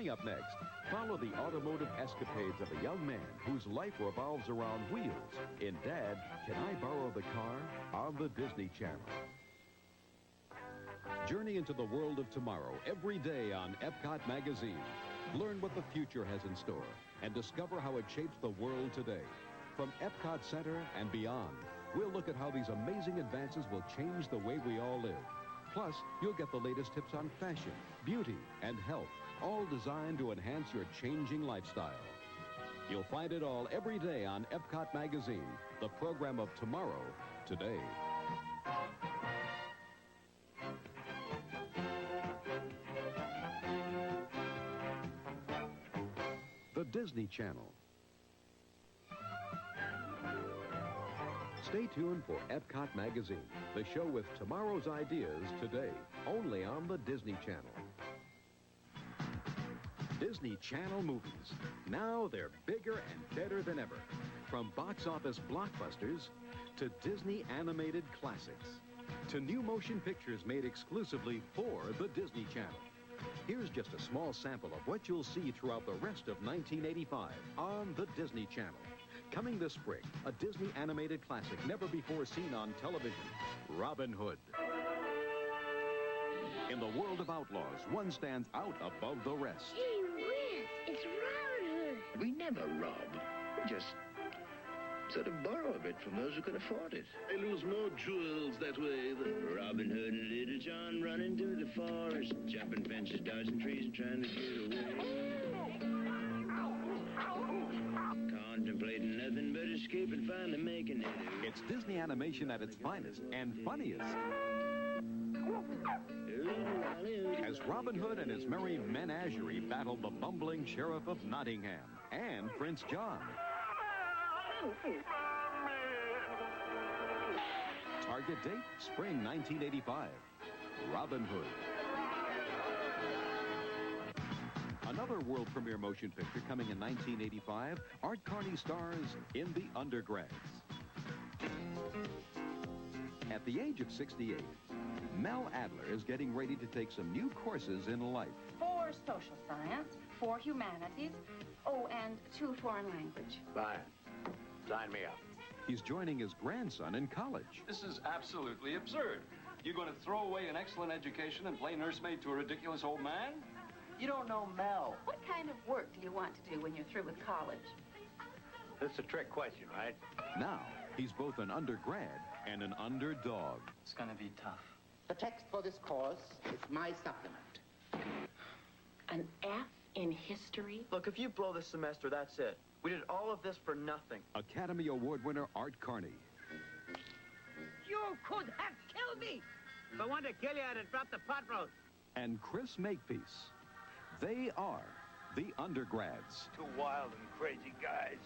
Coming up next, follow the automotive escapades of a young man whose life revolves around wheels in Dad, Can I Borrow the Car? On the Disney Channel. Journey into the world of tomorrow every day on Epcot magazine. Learn what the future has in store and discover how it shapes the world today. From Epcot Center and beyond, we'll look at how these amazing advances will change the way we all live. Plus, you'll get the latest tips on fashion, beauty, and health, all designed to enhance your changing lifestyle. You'll find it all every day on Epcot magazine, the program of tomorrow, today. The Disney Channel. Stay tuned for Epcot Magazine, the show with tomorrow's ideas today, only on the Disney Channel. Disney Channel movies. Now they're bigger and better than ever. From box office blockbusters to Disney animated classics to new motion pictures made exclusively for the Disney Channel. Here's just a small sample of what you'll see throughout the rest of 1985 on the Disney Channel. Coming this spring, a Disney animated classic never before seen on television, Robin Hood. In the world of outlaws, one stands out above the rest. Gee whiz, it's Robin Hood. We never rob. We just sort of borrow a bit from those who can afford it. They lose more jewels that way than Robin Hood and Little John running through the forest, jumping fences, dodging trees, and trying to get away. Contemplating nothing but escape and finally making it. It's Disney animation at its finest and funniest. As Robin Hood and his merry menagerie battle the bumbling sheriff of Nottingham and Prince John. Target date, spring 1985. Robin Hood. Another world premiere motion picture coming in 1985, Art Carney stars in The Undergrads. At the age of 68, Mel Adler is getting ready to take some new courses in life. 4 social science, 4 humanities, oh, and 2 foreign language. Fine. Sign me up. He's joining his grandson in college. This is absolutely absurd. You're going to throw away an excellent education and play nursemaid to a ridiculous old man? You don't know Mel. What kind of work do you want to do when you're through with college? That's a trick question, right? Now, he's both an undergrad and an underdog. It's going to be tough. The text for this course is my supplement. An F in history? Look, if you blow this semester, that's it. We did all of this for nothing. Academy Award winner Art Carney. You could have killed me. If I wanted to kill you, I'd have dropped the pot roast. And Chris Makepeace. They are the Undergrads. 2 wild and crazy guys.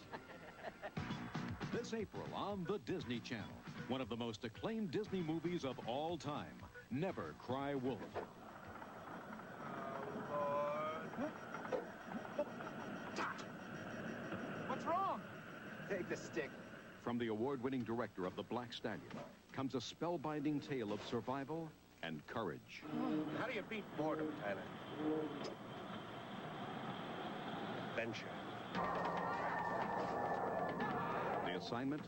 This April on the Disney Channel, one of the most acclaimed Disney movies of all time, Never Cry Wolf. What's wrong? Take the stick. From the award-winning director of The Black Stallion comes a spellbinding tale of survival and courage. How do you beat boredom, Tyler? Venture. The assignment?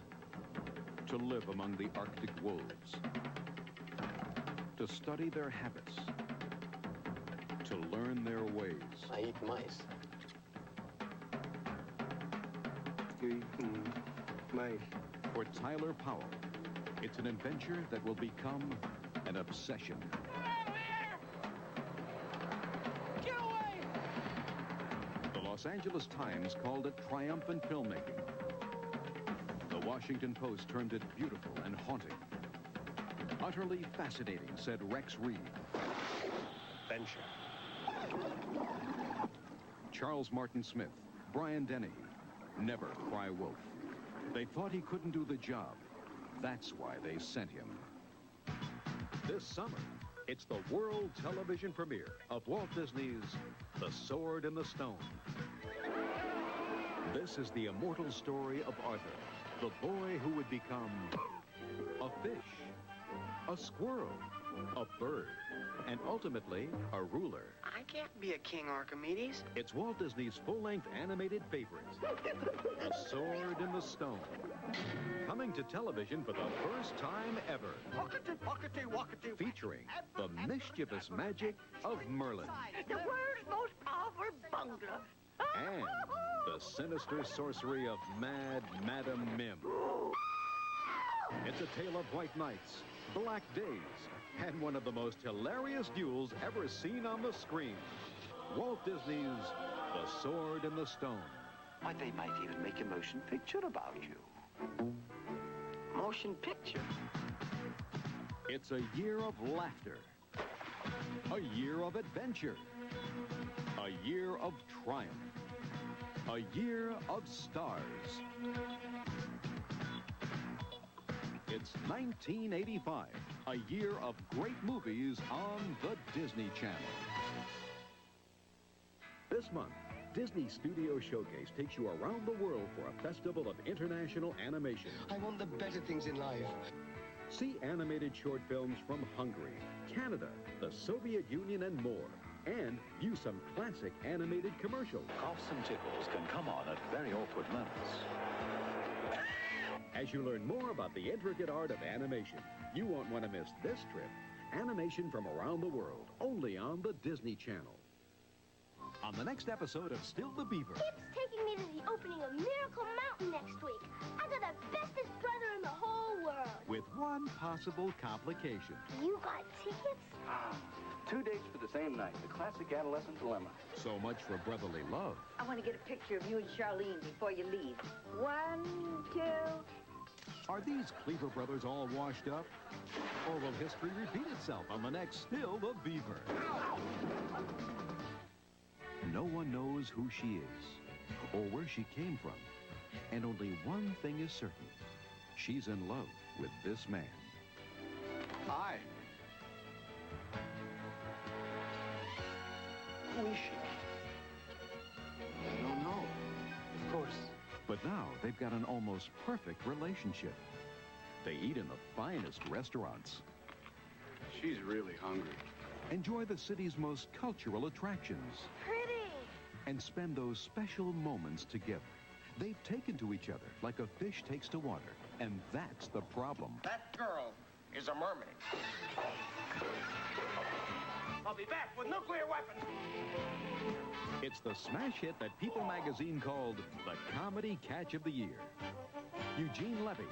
To live among the Arctic wolves. To study their habits. To learn their ways. I eat mice. You eat mice. For Tyler Powell, it's an adventure that will become an obsession. Get away! The Los Angeles Times called it triumphant filmmaking. The Washington Post termed it beautiful and haunting. Utterly fascinating, said Rex Reed. Venture. Charles Martin Smith, Brian Dennehy, Never Cry Wolf. They thought he couldn't do the job. That's why they sent him. This summer, it's the world television premiere of Walt Disney's The Sword in the Stone. This is the immortal story of Arthur, the boy who would become a fish, a squirrel, a bird, and ultimately, a ruler. I can't be a king, Archimedes. It's Walt Disney's full-length animated favorite, A Sword in the Stone. Coming to television for the first time ever. Featuring the mischievous magic of Merlin. The world's most powerful bungler. And the sinister sorcery of Mad Madam Mim. It's a tale of white nights, black days, and one of the most hilarious duels ever seen on the screen. Walt Disney's The Sword in the Stone. Why, they might even make a motion picture about you. Motion picture. It's a year of laughter, a year of adventure, a year of triumph, a year of stars. It's 1985, a year of great movies on the Disney Channel. This month, Disney Studio Showcase takes you around the world for a festival of international animation. I want the better things in life. See animated short films from Hungary, Canada, the Soviet Union, and more. And view some classic animated commercials. Coughs and tickles can come on at very awkward moments. As you learn more about the intricate art of animation, you won't want to miss this trip. Animation from around the world, only on the Disney Channel. On the next episode of Still the Beaver. Kip's taking me to the opening of Miracle Mountain next week. I got the bestest brother in the whole world. With one possible complication. You got tickets? 2 dates for the same night. The classic adolescent dilemma. So much for brotherly love. I want to get a picture of you and Charlene before you leave. 1, 2... Are these Cleaver brothers all washed up? Or will history repeat itself on the next Still the Beaver? No one knows who she is or where she came from. And only one thing is certain. She's in love with this man. Hi. Who is she? I don't know. Of course. But now they've got an almost perfect relationship. They eat in the finest restaurants. She's really hungry. Enjoy the city's most cultural attractions. Pretty. And spend those special moments together. They've taken to each other like a fish takes to water. And that's the problem. That girl is a mermaid. I'll be back with nuclear weapons. It's the smash hit that People magazine called the comedy catch of the year. Eugene Levy,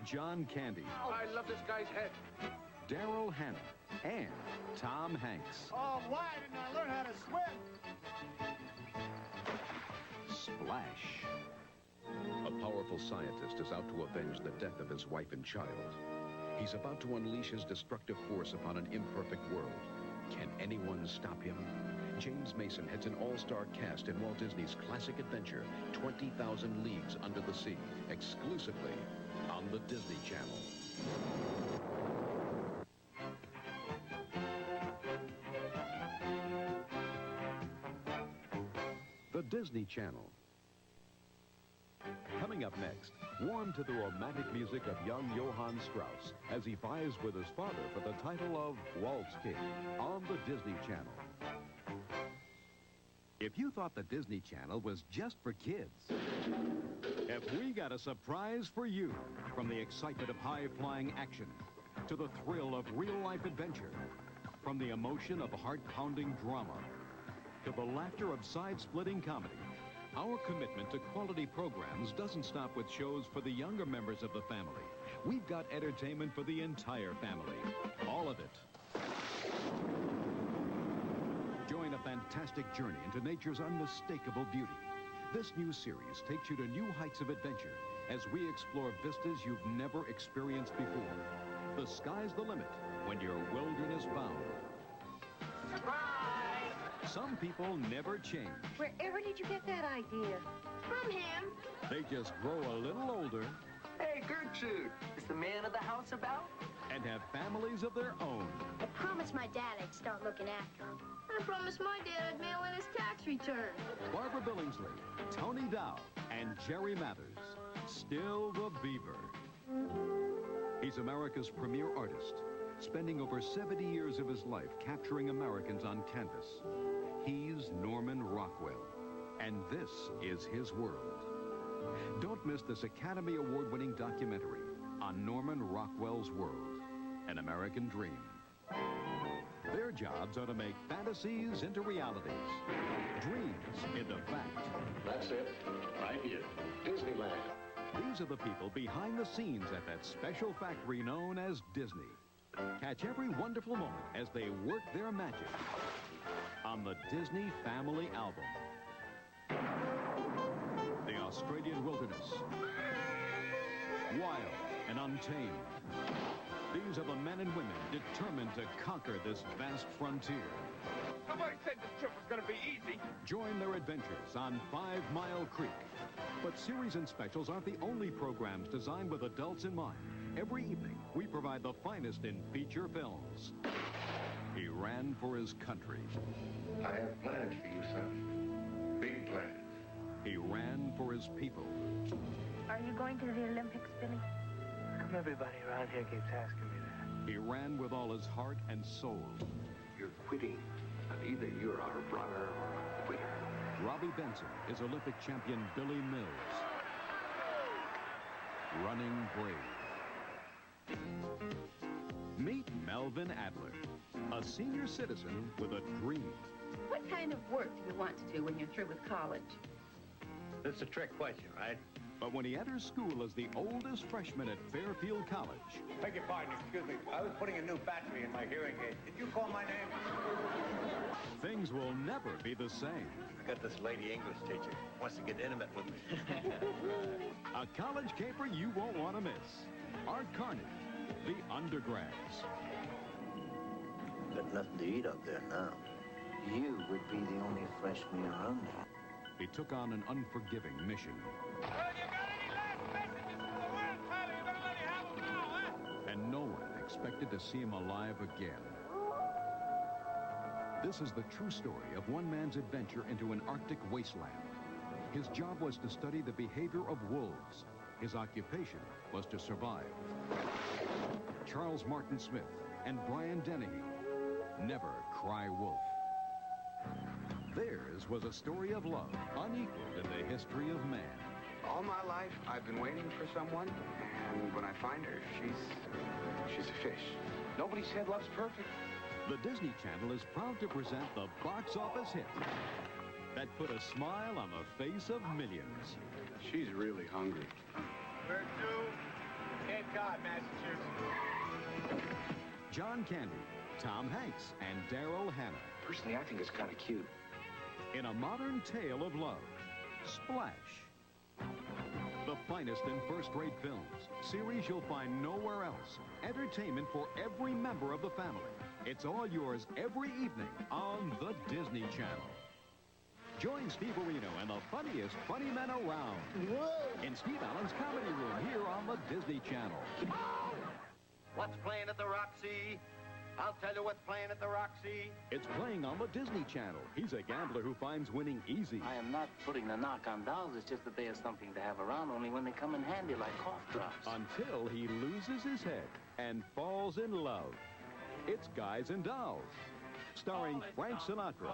John Candy, I love this guy's head. Daryl Hannah, and Tom Hanks. Oh, why didn't I learn how to swim? Splash. A powerful scientist is out to avenge the death of his wife and child. He's about to unleash his destructive force upon an imperfect world. Can anyone stop him? James Mason heads an all-star cast in Walt Disney's classic adventure, 20,000 Leagues Under the Sea, exclusively on the Disney Channel. The Disney Channel. Coming up next, warm to the romantic music of young Johann Strauss as he vies with his father for the title of Waltz King on the Disney Channel. If you thought the Disney Channel was just for kids, have we got a surprise for you. From the excitement of high-flying action to the thrill of real-life adventure, from the emotion of heart-pounding drama to the laughter of side-splitting comedy, our commitment to quality programs doesn't stop with shows for the younger members of the family. We've got entertainment for the entire family. All of it. Join a fantastic journey into nature's unmistakable beauty. This new series takes you to new heights of adventure as we explore vistas you've never experienced before. The sky's the limit when you're wilderness bound. Some people never change. Wherever did you get that idea? From him. They just grow a little older. Hey, Gertrude, is the man of the house about? And have families of their own. I promised my dad I'd start looking after him. I promised my dad I'd mail in his tax return. Barbara Billingsley, Tony Dow, and Jerry Mathers. Still the Beaver. He's America's premier artist, spending over 70 years of his life capturing Americans on canvas. He's Norman Rockwell, and this is his world. Don't miss this Academy Award-winning documentary on Norman Rockwell's world, An American Dream. Their jobs are to make fantasies into realities, dreams into fact. That's it, right here, Disneyland. These are the people behind the scenes at that special factory known as Disney. Catch every wonderful moment as they work their magic on the Disney Family Album. The Australian wilderness, wild and untamed. These are the men and women determined to conquer this vast frontier. Nobody said this trip was going to be easy. Join their adventures on 5 Mile Creek. But series and specials aren't the only programs designed with adults in mind. Every evening, we provide the finest in feature films. He ran for his country. I have plans for you, son. Big plans. He ran for his people. Are you going to the Olympics, Billy? How come everybody around here keeps asking me that? He ran with all his heart and soul. You're quitting. And either you're our runner or a quitter. Robbie Benson is Olympic champion Billy Mills. Running brave. Meet Melvin Adler, a senior citizen with a dream. What kind of work do you want to do when you're through with college? That's a trick question, right? But when he enters school as the oldest freshman at Fairfield College... Beg your pardon, excuse me. I was putting a new battery in my hearing aid. Did you call my name? Things will never be the same. I got this lady English teacher. Wants to get intimate with me. A college caper you won't want to miss. Art Carney, The Undergrads. Got nothing to eat up there now. You would be the only fresh meal around there. He took on an unforgiving mission. Well, you got any last messages for the world, Tyler? You better let me have them now, huh? And no one expected to see him alive again. This is the true story of one man's adventure into an Arctic wasteland. His job was to study the behavior of wolves. His occupation was to survive. Charles Martin Smith and Brian Dennehy. Never cry wolf. Theirs was a story of love unequaled in the history of man. All my life, I've been waiting for someone, and when I find her, she's a fish. Nobody said love's perfect. The Disney Channel is proud to present the box office hit that put a smile on the face of millions. She's really hungry. Where to? Cape Cod, Massachusetts. John Candy, Tom Hanks, and Daryl Hannah. Personally, I think it's kind of cute. In a modern tale of love, Splash. The finest in first-rate films, series you'll find nowhere else. Entertainment for every member of the family. It's all yours every evening on the Disney Channel. Join Steve Areno and the funniest funny men around. Whoa. In Steve Allen's Comedy Room here on the Disney Channel. What's playing at the Roxy? I'll tell you what's playing at the Roxy. It's playing on the Disney Channel. He's a gambler who finds winning easy. I am not putting the knock on dolls. It's just that they are something to have around only when they come in handy like cough drops. Until he loses his head and falls in love. It's Guys and Dolls, starring Frank Sinatra,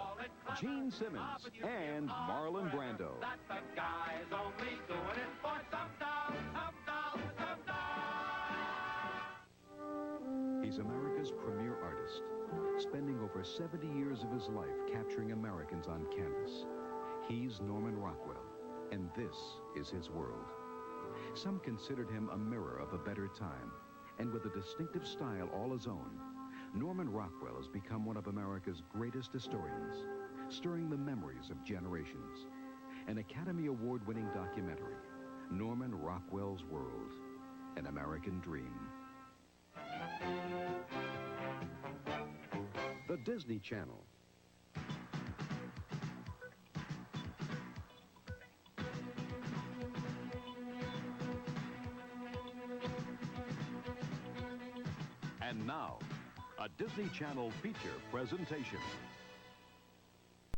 Gene Simmons, and Marlon Brando. That's the guys only doing it for some dolls, some dolls, some dolls. He's America's premier artist, spending over 70 years of his life capturing Americans on canvas. He's Norman Rockwell, and this is his world. Some considered him a mirror of a better time, and with a distinctive style all his own, Norman Rockwell has become one of America's greatest historians, stirring the memories of generations. An Academy Award-winning documentary, Norman Rockwell's World, An American Dream. The Disney Channel. And now, a Disney Channel feature presentation.